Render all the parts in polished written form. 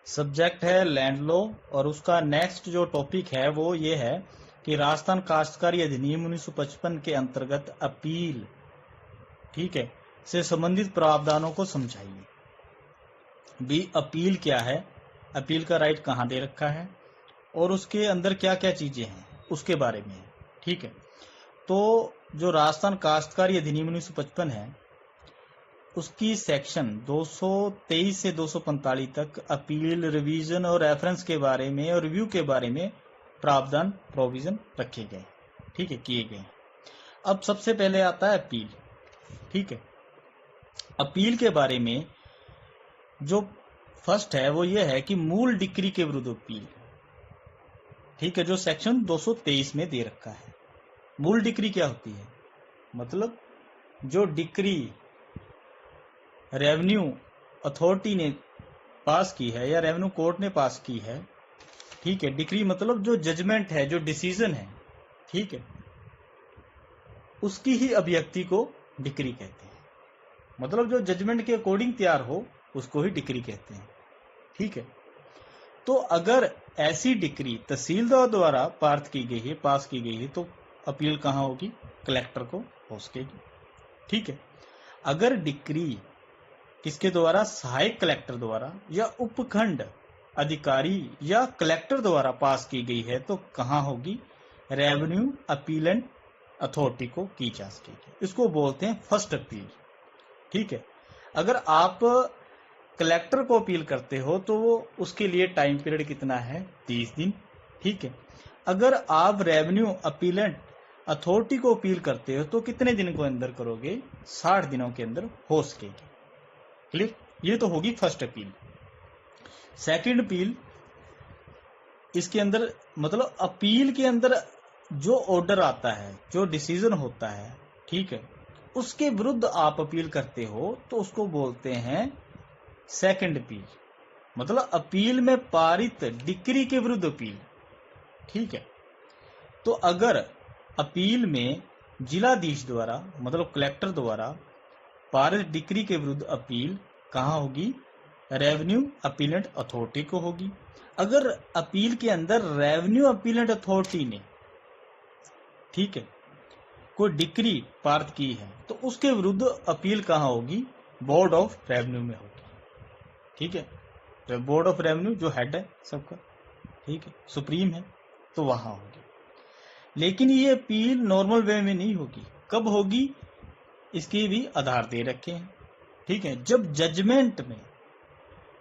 Subject है land law और उसका नेक्स्ट जो टॉपिक है वो ये है कि राजस्थान काश्तकारी अधिनियम 1955 के अंतर्गत अपील, ठीक है, से संबंधित प्रावधानों को समझाइए। भी अपील क्या है, अपील का राइट कहाँ दे रखा है और उसके अंदर क्या क्या चीजें हैं उसके बारे में है, ठीक है। तो जो राजस्थान काश्तकारी अधिनियम 1955 है उसकी सेक्शन 223 से 245 तक अपील, रिवीजन और रेफरेंस के बारे में और रिव्यू के बारे में प्रावधान प्रोविजन रखे गए, ठीक है, किए गए। अब सबसे पहले आता है अपील, ठीक है। अपील के बारे में जो फर्स्ट है वो ये है कि मूल डिक्री के विरुद्ध अपील, ठीक है, जो सेक्शन 223 में दे रखा है। मूल डिक्री क्या होती है, मतलब जो डिक्री रेवेन्यू अथॉरिटी ने पास की है या रेवेन्यू कोर्ट ने पास की है, ठीक है। डिक्री मतलब जो जजमेंट है, जो डिसीजन है, ठीक है, उसकी ही अभिव्यक्ति को डिक्री कहते हैं। मतलब जो जजमेंट के अकॉर्डिंग तैयार हो उसको ही डिक्री कहते हैं, ठीक है। तो अगर ऐसी डिक्री तहसीलदार द्वारा पास की गई है तो अपील कहाँ होगी, कलेक्टर को हो सकेगी, ठीक है। अगर डिक्री किसके द्वारा, सहायक कलेक्टर द्वारा या उपखंड अधिकारी या कलेक्टर द्वारा पास की गई है तो कहाँ होगी, रेवेन्यू अपीलेंट अथॉरिटी को की जा सकेगी। इसको बोलते हैं फर्स्ट अपील, ठीक है। अगर आप कलेक्टर को अपील करते हो तो वो उसके लिए टाइम पीरियड कितना है, 30 दिन, ठीक है। अगर आप रेवेन्यू अपीलेंट अथॉरिटी को अपील करते हो तो कितने दिन को अंदर करोगे, 60 दिनों के अंदर हो सकेगी, क्लियर। ये तो होगी फर्स्ट अपील। सेकंड अपील, इसके अंदर मतलब अपील के अंदर जो ऑर्डर आता है, जो डिसीजन होता है, ठीक है, उसके विरुद्ध आप अपील करते हो तो उसको बोलते हैं सेकंड अपील। मतलब अपील में पारित डिक्री के विरुद्ध अपील, ठीक है। तो अगर अपील में जिलाधीश द्वारा मतलब कलेक्टर द्वारा पारित डिक्री के विरुद्ध अपील कहाँ होगी, रेवेन्यू अपीलेंट अथॉरिटी को होगी। अगर अपील के अंदर रेवेन्यू अपीलेंट अथॉरिटी ने, ठीक है, कोई डिक्री पारित की है तो उसके विरुद्ध अपील कहाँ होगी, बोर्ड ऑफ रेवेन्यू में होगी, ठीक है। तो बोर्ड ऑफ रेवेन्यू जो हेड है सबका, ठीक है, सुप्रीम है, तो वहां होगी। लेकिन ये अपील नॉर्मल वे में नहीं होगी। कब होगी, इसके भी आधार दे रखे हैं, ठीक है। जब जजमेंट में,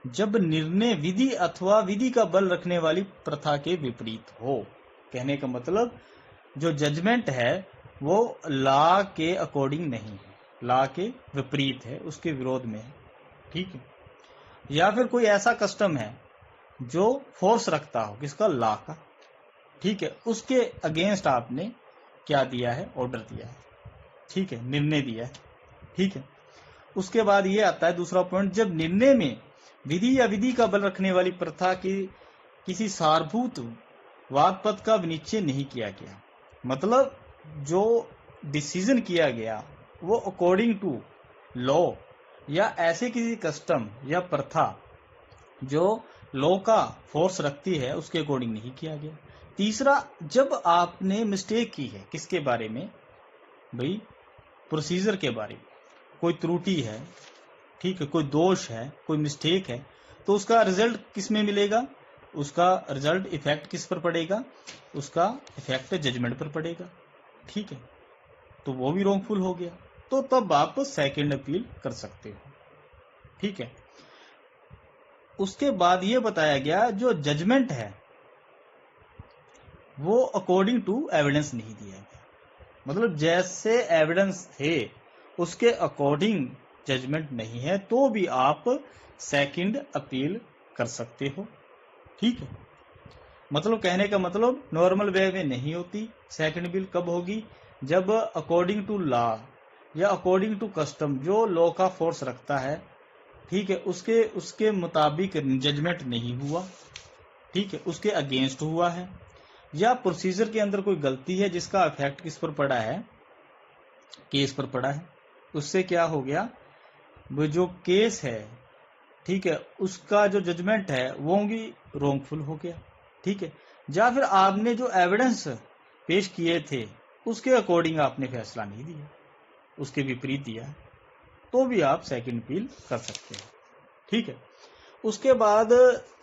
जब निर्णय विधि अथवा विधि का बल रखने वाली प्रथा के विपरीत हो। कहने का मतलब जो जजमेंट है वो लॉ के अकॉर्डिंग नहीं है, लॉ के विपरीत है, उसके विरोध में है, ठीक है। या फिर कोई ऐसा कस्टम है जो फोर्स रखता हो किसका, लॉ का, ठीक है, उसके अगेंस्ट आपने क्या दिया है, ऑर्डर दिया है, ठीक है, निर्णय दिया है, ठीक है। उसके बाद ये आता है दूसरा पॉइंट, जब निर्णय में विधि या विधि का बल रखने वाली प्रथा की किसी सारभूत वाद पद का विनिश्चय नहीं किया गया। मतलब जो डिसीजन किया गया वो अकॉर्डिंग टू लॉ या ऐसे किसी कस्टम या प्रथा जो लॉ का फोर्स रखती है उसके अकॉर्डिंग नहीं किया गया। तीसरा, जब आपने मिस्टेक की है किसके बारे में, भाई प्रोसीजर के बारे में, कोई त्रुटि है, ठीक है, कोई दोष है, कोई मिस्टेक है, तो उसका रिजल्ट किस में मिलेगा, उसका रिजल्ट इफेक्ट किस पर पड़ेगा, उसका इफेक्ट जजमेंट पर पड़ेगा, ठीक है। तो वो भी रॉन्गफुल हो गया, तो तब आप सेकंड अपील कर सकते हो, ठीक है। उसके बाद ये बताया गया जो जजमेंट है वो अकॉर्डिंग टू एविडेंस नहीं दिया गया। मतलब जैसे एविडेंस थे उसके अकॉर्डिंग जजमेंट नहीं है तो भी आप सेकंड अपील कर सकते हो, ठीक है। मतलब कहने का मतलब नॉर्मल वे में नहीं होती। सेकंड अपील कब होगी, जब अकॉर्डिंग टू लॉ या अकॉर्डिंग टू कस्टम जो लॉ का फोर्स रखता है, ठीक है, उसके मुताबिक जजमेंट नहीं हुआ, ठीक है, उसके अगेंस्ट हुआ है, या प्रोसीजर के अंदर कोई गलती है जिसका इफेक्ट किस पर पड़ा है, केस पर पड़ा है। उससे क्या हो गया, वो जो केस है ठीक है, उसका जो जजमेंट है वो भी रोंगफुल हो गया। ठीक है, या फिर आपने जो एविडेंस पेश किए थे उसके अकॉर्डिंग आपने फैसला नहीं दिया, उसके विपरीत दिया, तो भी आप सेकंड अपील कर सकते हैं। ठीक है, उसके बाद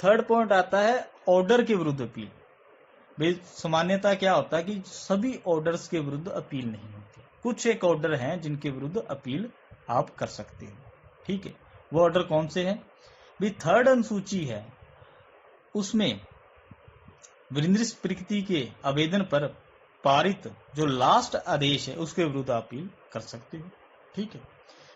थर्ड पॉइंट आता है ऑर्डर के विरुद्ध अपील। भाई सामान्यता क्या होता है कि सभी ऑर्डर्स के विरुद्ध अपील नहीं होती, कुछ एक ऑर्डर हैं जिनके विरुद्ध अपील आप कर सकते हैं। ठीक है, वो ऑर्डर कौन से हैं? भी थर्ड अनुसूची है, उसमें वृंद्रिस प्रकृति के आवेदन पर पारित जो लास्ट आदेश है उसके विरुद्ध अपील कर सकते हो। ठीक है,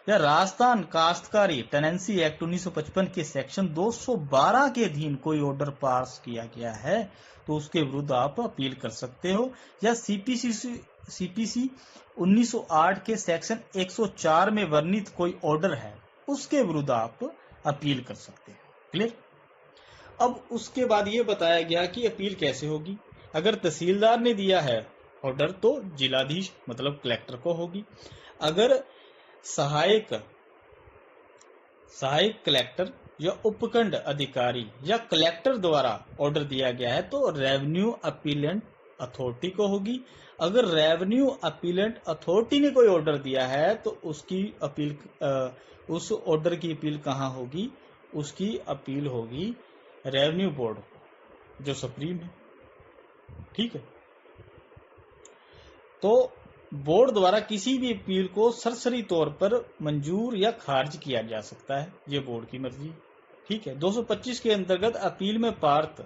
या राजस्थान काश्तकारी टेनेंसी एक्ट 1955 के सेक्शन 212 के अधीन कोई ऑर्डर पास किया गया है तो उसके विरुद्ध आप अपील कर सकते हो, या सीपीसी 1908 के सेक्शन 104 में वर्णित कोई ऑर्डर है उसके विरुद्ध आप अपील कर सकते हैं। क्लियर? अब उसके बाद ये बताया गया कि अपील कैसे होगी। अगर तहसीलदार ने दिया है ऑर्डर तो जिलाधीश मतलब कलेक्टर को होगी। अगर सहायक कलेक्टर या उपखंड अधिकारी या कलेक्टर द्वारा ऑर्डर दिया गया है तो रेवेन्यू अपीलेंट अथॉरिटी को होगी। अगर रेवेन्यू अपीलेंट अथॉरिटी ने कोई ऑर्डर दिया है तो उसकी अपील उस ऑर्डर की अपील कहाँ होगी? उसकी अपील होगी रेवेन्यू बोर्ड को, जो सुप्रीम है। ठीक है, तो बोर्ड द्वारा किसी भी अपील को सरसरी तौर पर मंजूर या खारिज किया जा सकता है, ये बोर्ड की मर्जी। ठीक है, 225 के अंतर्गत अपील में पारित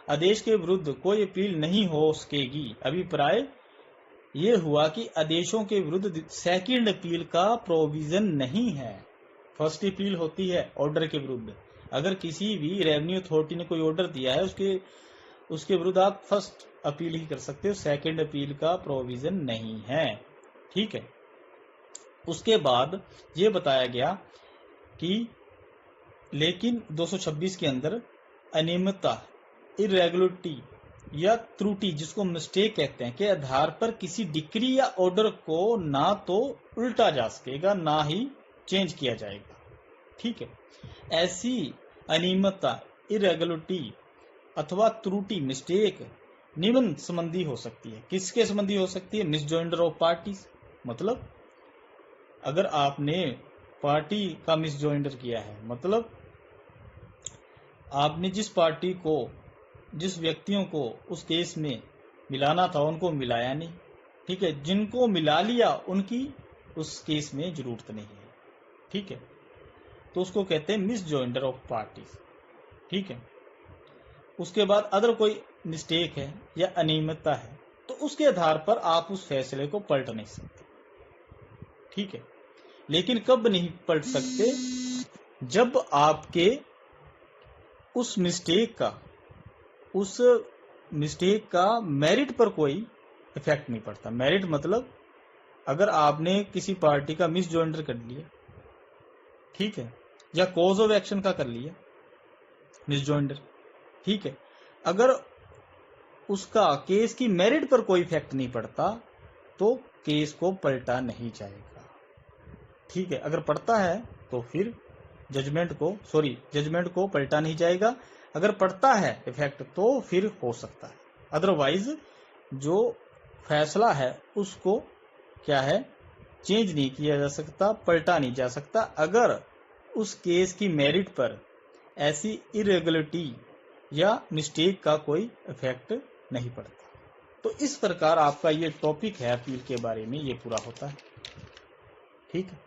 आदेश के विरुद्ध कोई अपील नहीं हो सकेगी। अभिप्राय ये हुआ कि आदेशों के विरुद्ध सेकंड अपील का प्रोविजन नहीं है। फर्स्ट अपील होती है ऑर्डर के विरुद्ध। अगर किसी भी रेवेन्यू अथॉरिटी ने कोई ऑर्डर दिया है उसके विरुद्ध आप फर्स्ट अपील ही कर सकते हो, सेकंड अपील का प्रोविजन नहीं है। ठीक है, उसके बाद ये बताया गया कि लेकिन 226 के अंदर अनियमितता, इरेगुलरिटी या त्रुटि जिसको मिस्टेक कहते हैं के आधार पर किसी डिक्री या ऑर्डर को ना तो उल्टा जा सकेगा ना ही चेंज किया जाएगा। ठीक है, ऐसी अनियमितता, इरेगुलरिटी अथवा त्रुटि, मिस्टेक निम्न संबंधी हो सकती है। किसके संबंधी हो सकती है? मिसजॉइंडर ऑफ पार्टीज, मतलब अगर आपने पार्टी का मिसजॉइंडर किया है, मतलब आपने जिस पार्टी को, जिस व्यक्तियों को उस केस में मिलाना था उनको मिलाया नहीं। ठीक है, जिनको मिला लिया उनकी उस केस में जरूरत नहीं है। ठीक है, तो उसको कहते हैं मिसजॉइंडर ऑफ पार्टीज। ठीक है, उसके बाद अदर कोई मिस्टेक है या अनियमितता है तो उसके आधार पर आप उस फैसले को पलट नहीं सकते। ठीक है, लेकिन कब नहीं पलट सकते? जब आपके उस मिस्टेक का मेरिट पर कोई इफेक्ट नहीं पड़ता। मेरिट मतलब अगर आपने किसी पार्टी का मिसजॉइंडर कर लिया, ठीक है, या कॉज ऑफ एक्शन का कर लिया मिसजॉइंडर, ठीक है, अगर उसका केस की मेरिट पर कोई इफेक्ट नहीं पड़ता तो केस को पलटा नहीं जाएगा। ठीक है, अगर पड़ता है तो फिर जजमेंट को पलटा नहीं जाएगा। अगर पड़ता है इफेक्ट तो फिर हो सकता है, अदरवाइज जो फैसला है उसको क्या है, चेंज नहीं किया जा सकता, पलटा नहीं जा सकता अगर उस केस की मेरिट पर ऐसी इरेगुलरिटी या मिस्टेक का कोई इफेक्ट नहीं पड़ता। तो इस प्रकार आपका ये टॉपिक है अपील के बारे में, ये पूरा होता है। ठीक है।